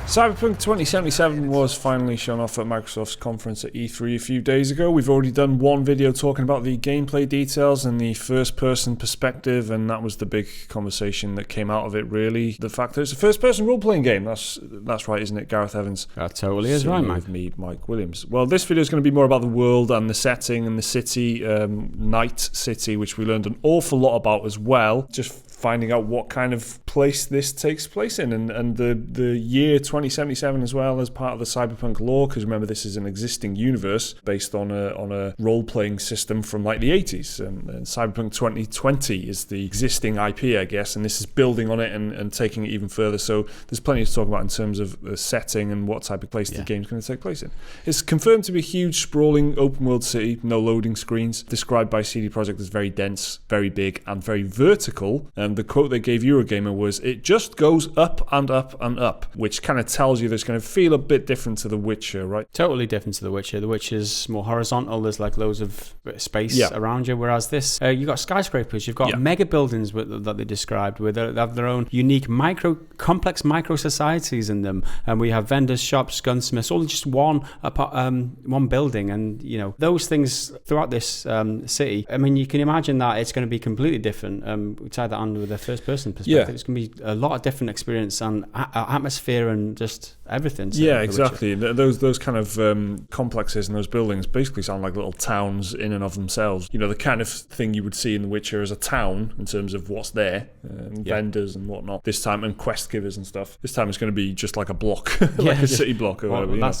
Cyberpunk 2077 was finally shown off at Microsoft's conference at E3 a few days ago. We've already done one video talking about the gameplay details and the first-person perspective, and that was the big conversation that came out of it, really. The fact that it's a first-person role-playing game. That's right, isn't it, Gareth Evans? That totally is right, Mike. With me, Mike Williams. Well, this video is going to be more about the world and the setting and the city, Night City, which we learned an awful lot about as well. Just finding out what kind of place this takes place in, and the year 2077 as well as part of the Cyberpunk lore, because remember, this is an existing universe based on a role-playing system from like the 80s, and Cyberpunk 2020 is the existing IP, I guess, and this is building on it and taking it even further. So there's plenty to talk about in terms of the setting and what type of place the game's going to take place in. It's confirmed to be a huge, sprawling, open-world city, no loading screens, described by CD Projekt as very dense, very big, and very vertical. The quote they gave Eurogamer was, "It just goes up and up and up," which kind of tells you that it's going to feel a bit different to The Witcher, right? Totally different to The Witcher. The Witcher's more horizontal. There's like loads of space around you, whereas this, you've got skyscrapers, you've got mega buildings that they described with they have their own unique complex micro societies in them, and we have vendors, shops, gunsmiths, all just one building, and you know those things throughout this city. I mean, you can imagine that it's going to be completely different. We tie that on with a first-person perspective. It's going to be a lot of different experience and atmosphere and just everything. Yeah, exactly. Those kind of complexes and those buildings basically sound like little towns in and of themselves. You know, the kind of thing you would see in The Witcher as a town in terms of what's there, vendors and whatnot. This time, and quest givers and stuff. This time it's going to be just like a block, like a city block or whatever. That's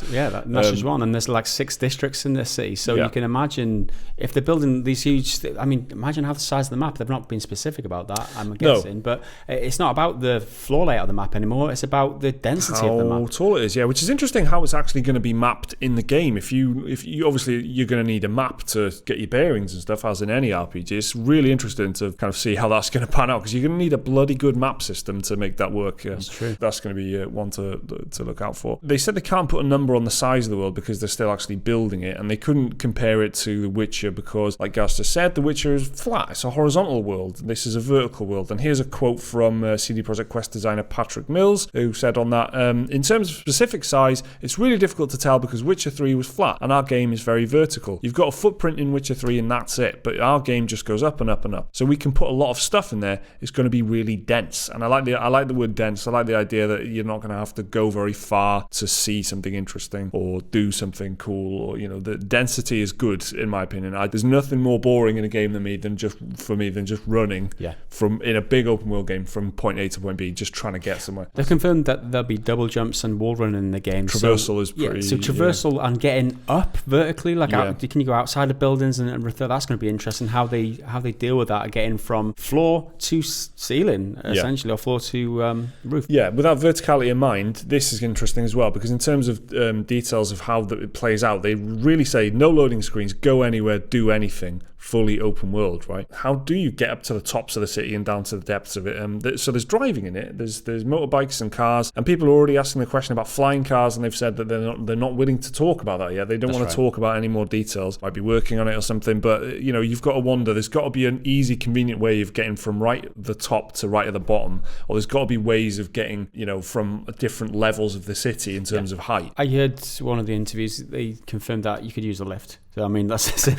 just one. And there's like 6 districts in this city. So you can imagine if they're building these huge... I mean, imagine how the size of the map. They've not been specific about that, I'm guessing. But it's not about the floor layout of the map anymore. It's about the density of the map. How tall it is, which is interesting how it's actually going to be mapped in the game. If you obviously you're going to need a map to get your bearings and stuff, as in any RPG. It's really interesting to kind of see how that's going to pan out, because you're going to need a bloody good map system to make that work. That's true. That's going to be one to look out for. They said they can't put a number on the size of the world because they're still actually building it, and they couldn't compare it to The Witcher because, like Gareth just said, The Witcher is flat. It's a horizontal world. This is a vertical world. And here's a quote from CD Projekt Quest designer Patrick Mills, who said on that, in terms of specific size, it's really difficult to tell because Witcher 3 was flat and our game is very vertical. You've got a footprint in Witcher 3 and that's it, but our game just goes up and up and up. So we can put a lot of stuff in there. It's going to be really dense. And I like the word dense. I like the idea that you're not going to have to go very far to see something interesting or do something cool, or, you know, the density is good in my opinion. There's nothing more boring in a game than just running from in a big open world game from point A to point B, just trying to get somewhere. They've confirmed that there'll be double jumps and wall running in the game. Traversal is pretty... so traversal and getting up vertically, can you go outside of buildings and that's going to be interesting, how they deal with that, getting from floor to ceiling, essentially, or floor to roof. Yeah, with that verticality in mind, this is interesting as well, because in terms of details of how it plays out, they really say no loading screens, go anywhere, do anything, fully open world, right? How do you get up to the tops of the city and down to the depths of it? So there's driving in it, there's motorbikes and cars, and people are already asking the question about flying cars, and they've said that they're not willing to talk about that yet. They don't want to talk about any more details. Might be working on it or something, but you know, you've got to wonder, there's got to be an easy, convenient way of getting from right at the top to right at the bottom, or there's got to be ways of getting, you know, from different levels of the city in terms of height. I heard one of the interviews, they confirmed that you could use a lift. So, I mean, that's it.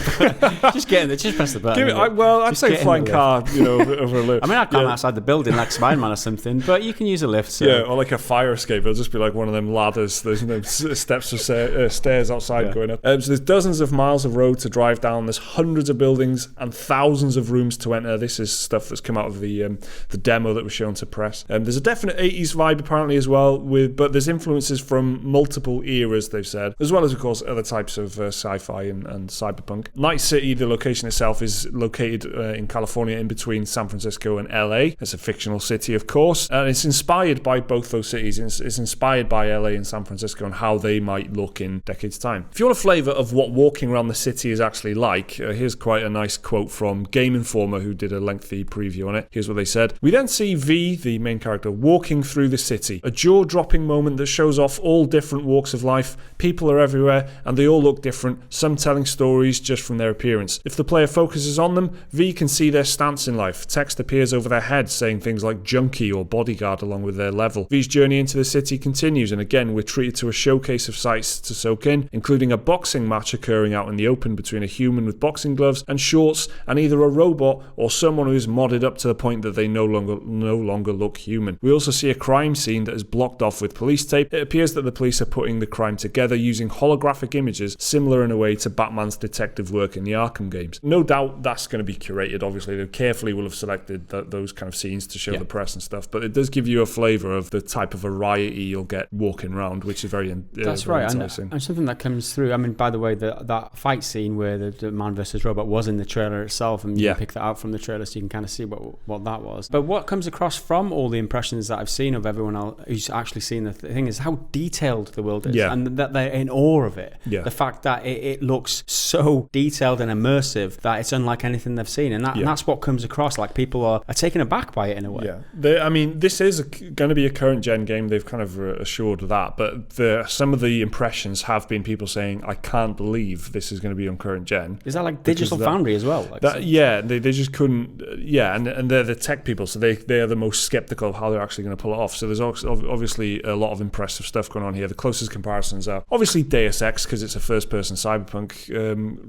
Just get in there, just press the button. I'd say flying car, you know, over a lift. I mean, I'd climb outside the building like Spider-Man or something, but you can use a lift. So. Yeah, or like a fire escape. It'll just be like one of them ladders. There's no steps or stairs outside going up. So there's dozens of miles of road to drive down. There's hundreds of buildings and thousands of rooms to enter. This is stuff that's come out of the demo that was shown to press. There's a definite 80s vibe apparently as well, but there's influences from multiple eras, they've said, as well as, of course, other types of sci-fi and cyberpunk. Night City, the location itself, is located in California in between San Francisco and LA. It's a fictional city, of course, and it's inspired by both those cities. It's inspired by LA and San Francisco and how they might look in decades' time. If you want a flavour of what walking around the city is actually like, here's quite a nice quote from Game Informer, who did a lengthy preview on it. Here's what they said. We then see V, the main character, walking through the city. A jaw-dropping moment that shows off all different walks of life. People are everywhere, and they all look different, some telling telling stories just from their appearance. If the player focuses on them, V can see their stance in life. Text appears over their heads saying things like junkie or bodyguard along with their level. V's journey into the city continues, and again we're treated to a showcase of sights to soak in, including a boxing match occurring out in the open between a human with boxing gloves and shorts and either a robot or someone who is modded up to the point that they no longer look human. We also see a crime scene that is blocked off with police tape. It appears that the police are putting the crime together using holographic images similar in a way to Batman's detective work in the Arkham games. No doubt that's going to be curated, obviously. They carefully will have selected those kind of scenes to show the press and stuff, but it does give you a flavour of the type of variety you'll get walking around, which is very that's very right, enticing. And something that comes through, I mean, by the way, that fight scene where the man versus robot was in the trailer itself, and you can pick that out from the trailer so you can kind of see what that was. But what comes across from all the impressions that I've seen of everyone else who's actually seen the thing is how detailed the world is, and that they're in awe of it. The fact that it looks so detailed and immersive that it's unlike anything they've seen, and that's what comes across. Like, people are taken aback by it in a way. I mean, this is going to be a current gen game. They've kind of assured that, but some of the impressions have been people saying, I can't believe this is going to be on current gen. Is that like Digital Foundry as well? They just couldn't. And they're the tech people, so they are the most skeptical of how they're actually going to pull it off. So there's obviously a lot of impressive stuff going on here. The closest comparisons are obviously Deus Ex, because it's a first-person cyberpunk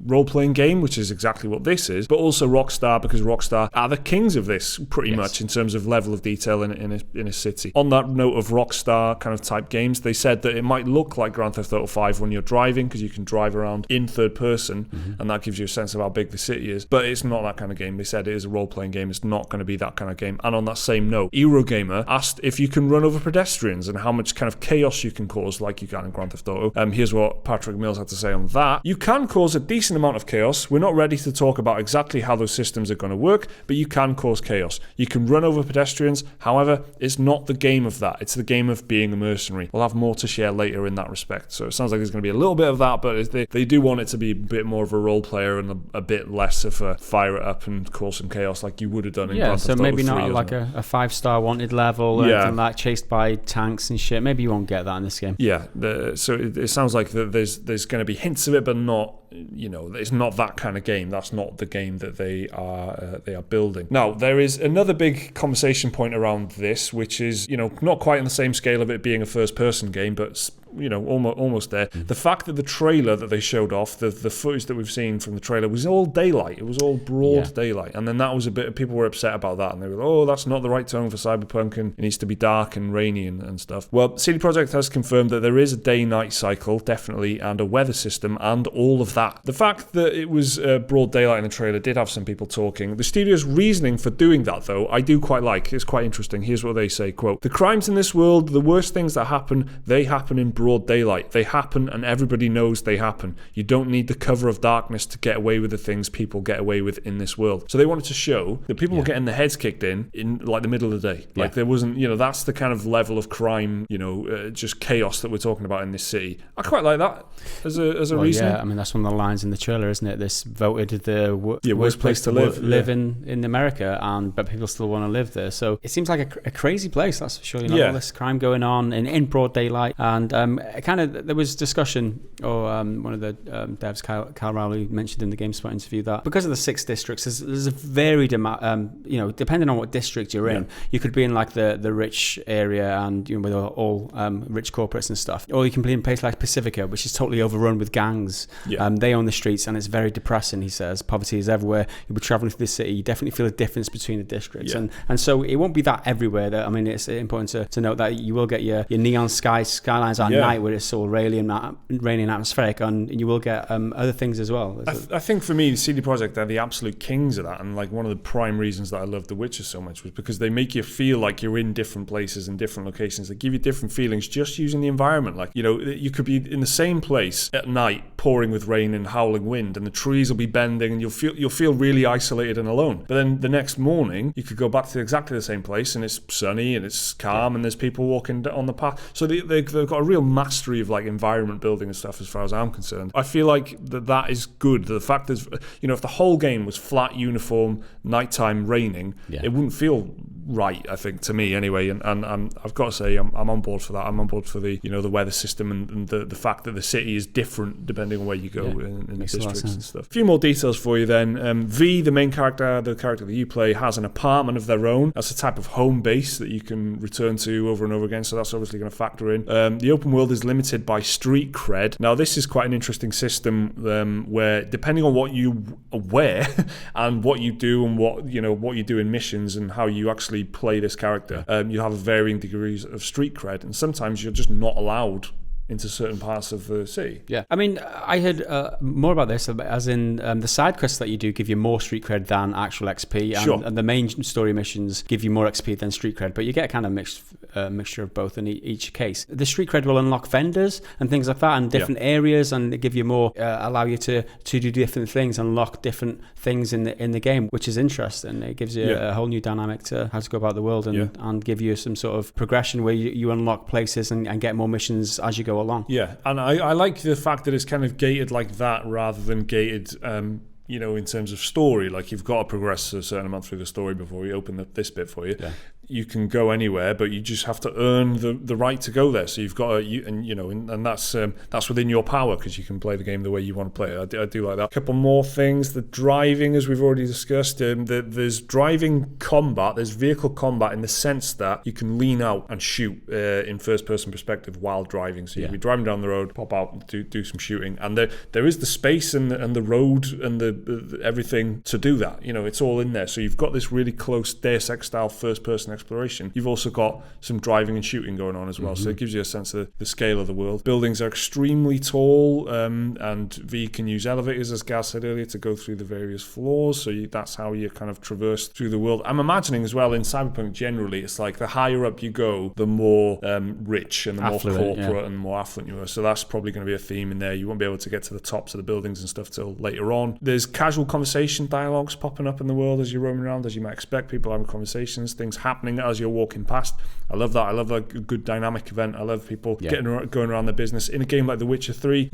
role-playing game, which is exactly what this is, but also Rockstar, because Rockstar are the kings of this pretty much in terms of level of detail in a city. On that note of Rockstar kind of type games, they said that it might look like Grand Theft Auto 5 when you're driving, because you can drive around in third person, and that gives you a sense of how big the city is, but it's not that kind of game. They said it is a role-playing game. It's not going to be that kind of game. And on that same note, Eurogamer asked if you can run over pedestrians and how much kind of chaos you can cause like you can in Grand Theft Auto. Here's what Patrick Mills had to say on that. You can cause a decent amount of chaos. We're not ready to talk about exactly how those systems are going to work, but you can cause chaos. You can run over pedestrians. However, it's not the game of that. It's the game of being a mercenary. We'll have more to share later in that respect. So it sounds like there's going to be a little bit of that, but they do want it to be a bit more of a role player and a bit less of a fire it up and cause some chaos like you would have done in Grand Theft Auto 3. So maybe not like a 5-star wanted level or anything like chased by tanks and shit. Maybe you won't get that in this game. So it sounds like there's going to be hints of it, but not, it's not that kind of game. That's not the game that they are building. Now, there is another big conversation point around this, which is, not quite on the same scale of it being a first-person game, but almost there. The fact that the trailer that they showed off, the footage that we've seen from the trailer, was all daylight. It was all broad daylight, and then that was a bit. People were upset about that, and they were, oh, that's not the right tone for Cyberpunk, and it needs to be dark and rainy and stuff. Well, CD Projekt has confirmed that there is a day-night cycle, definitely, and a weather system, and all of that. The fact that it was broad daylight in the trailer did have some people talking. The studio's reasoning for doing that, though, I do quite like. It's quite interesting. Here's what they say, quote, "The crimes in this world, the worst things that happen, they happen in broad daylight. They happen and everybody knows they happen. You don't need the cover of darkness to get away with the things people get away with in this world." So they wanted to show that people were getting their heads kicked in like the middle of the day. Like there wasn't, that's the kind of level of crime, just chaos that we're talking about in this city. I quite like that as a reason. Yeah, I mean, that's one of the lines in the trailer, isn't it? This voted the worst place to live in America, but people still want to live there. So it seems like a crazy place, that's for sure. All this crime going on in broad daylight, and there was discussion, or one of the devs, Kyle Rowley, mentioned in the GameSpot interview that because of the 6 districts, there's a varied amount, depending on what district you're in, you could be in like the rich area and with all rich corporates and stuff, or you can be in a place like Pacifica, which is totally overrun with gangs. They own the streets and it's very depressing, he says. Poverty is everywhere. You'll be traveling through the city, you definitely feel a difference between the districts, and so it won't be that everywhere. It's important to note that you will get your neon skylines at night where it's all rainy and atmospheric, and you will get other things as well. I think for me, CD Projekt, they're the absolute kings of that, and like one of the prime reasons that I love The Witcher so much was because they make you feel like you're in different places and different locations. They give you different feelings just using the environment. Like, you could be in the same place at night, pouring with rain and howling wind, and the trees will be bending, and you'll feel really isolated and alone. But then the next morning, you could go back to exactly the same place, and it's sunny and it's calm, and there's people walking on the path. So they've got a real mastery of like environment building and stuff, as far as I'm concerned. I feel like that is good. The fact is, if the whole game was flat, uniform, nighttime, raining, it wouldn't feel right, I think, to me anyway. And I've got to say, I'm on board for that. I'm on board for the the weather system and the fact that the city is different depending on where you go in the districts and stuff. A few more details for you then. V, the main character, the character that you play, has an apartment of their own. That's a type of home base that you can return to over and over again, so that's obviously going to factor in. The open world is limited by street cred. Now, this is quite an interesting system where, depending on what you wear and what you do and what you do in missions and how you actually play this character, you have varying degrees of street cred, and sometimes you're just not allowed into certain parts of the city. Yeah. I mean, I heard more about this, as in the side quests that you do give you more street cred than actual XP, and the main story missions give you more XP than street cred, but you get a kind of mixture of both in each case. The street cred will unlock vendors and things like that, and different areas, and they give you more, allow you to do different things, unlock different things in the game, which is interesting. It gives you a whole new dynamic to how to go about the world, and give you some sort of progression where you unlock places and get more missions as you go along. Yeah, and I like the fact that it's kind of gated like that rather than gated in terms of story. Like, you've got to progress a certain amount through the story before we open this bit for you. Yeah. You can go anywhere, but you just have to earn the right to go there. So you've got and that's within your power, because you can play the game the way you want to play it. I do like that. A couple more things. The driving, as we've already discussed, there's driving combat. There's vehicle combat in the sense that you can lean out and shoot in first-person perspective while driving. So you'll be driving down the road, pop out, and do some shooting, and there is the space and the road and the everything to do that. It's all in there. So you've got this really close Deus Ex style first-person exploration. You've also got some driving and shooting going on as well, so it gives you a sense of the scale of the world. Buildings are extremely tall, and V can use elevators, as Gareth said earlier, to go through the various floors, so that's how you kind of traverse through the world. I'm imagining as well, in Cyberpunk generally, it's like the higher up you go, the more rich and the affluent, more corporate and more affluent you are, so that's probably going to be a theme in there. You won't be able to get to the tops of the buildings and stuff till later on. There's casual conversation dialogues popping up in the world as you're roaming around, as you might expect. People having conversations, things happening as you're walking past. I love that. I love a good dynamic event. I love people going around their business. In a game like The Witcher 3,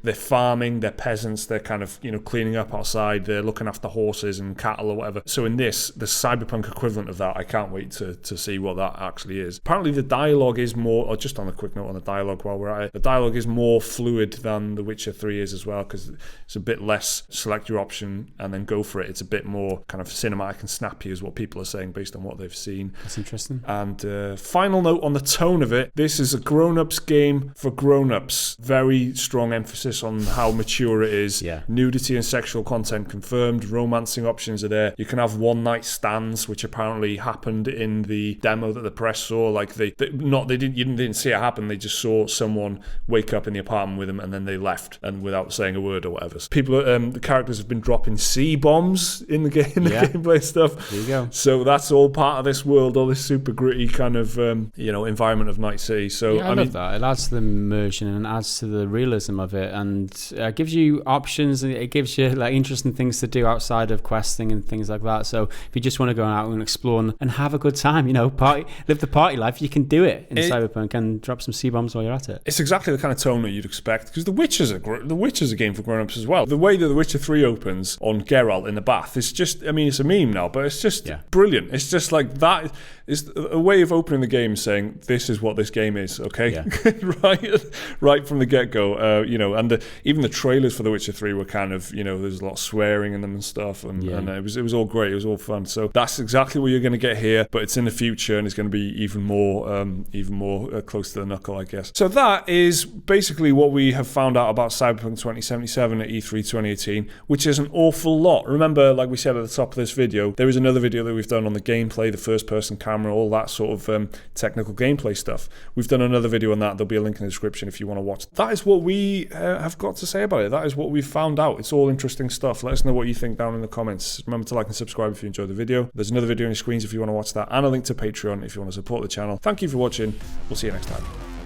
they're farming, they're peasants, they're kind of, cleaning up outside, they're looking after horses and cattle or whatever. So in this, the Cyberpunk equivalent of that, I can't wait to see what that actually is. Apparently the dialogue is more, or just on a quick note on the dialogue while we're at it, the dialogue is more fluid than The Witcher 3 is as well, because it's a bit less select your option and then go for it. It's a bit more kind of cinematic and snappy is what people are saying based on what they've seen. That's interesting. And final note on the tone of it, this is a grown-ups game for grown-ups. Very strong emphasis on how mature it is. Yeah. Nudity and sexual content confirmed. Romancing options are there. You can have one-night stands, which apparently happened in the demo that the press saw. Like you didn't see it happen. They just saw someone wake up in the apartment with them and then they left, and without saying a word or whatever. So people, the characters have been dropping C-bombs in the game, gameplay stuff. There you go. So that's all part of this world, all this super gritty kind of environment of Night City. So I love that. It adds to the immersion and adds to the realism of it, and gives you options, and it gives you like interesting things to do outside of questing and things like that. So if you just want to go out and explore and have a good time, party, live the party life, you can do it in Cyberpunk and drop some C-bombs while you're at it. It's exactly the kind of tone that you'd expect, because The Witcher's a game for grown-ups as well. The way that The Witcher 3 opens on Geralt in the bath is just, it's a meme now, but it's just brilliant. It's just like that. It's a way of opening the game saying, this is what this game is, okay? Yeah. right from the get-go. And even the trailers for The Witcher 3 were kind of, there's a lot of swearing in them and stuff, and it was all great. It was all fun. So that's exactly what you're going to get here, but it's in the future, and it's going to be even more close to the knuckle, I guess. So that is basically what we have found out about Cyberpunk 2077 at E3 2018, which is an awful lot. Remember, like we said at the top of this video, there is another video that we've done on the gameplay, the first-person camera, all that sort of technical gameplay stuff. We've done another video on that. There'll be a link in the description if you want to watch. That is what we have got to say about it. That is what we've found out. It's all interesting stuff. Let us know what you think down in the comments. Remember to like and subscribe if you enjoyed the video. There's another video on your screens if you want to watch that, and a link to Patreon if you want to support the channel. Thank you for watching. We'll see you next time.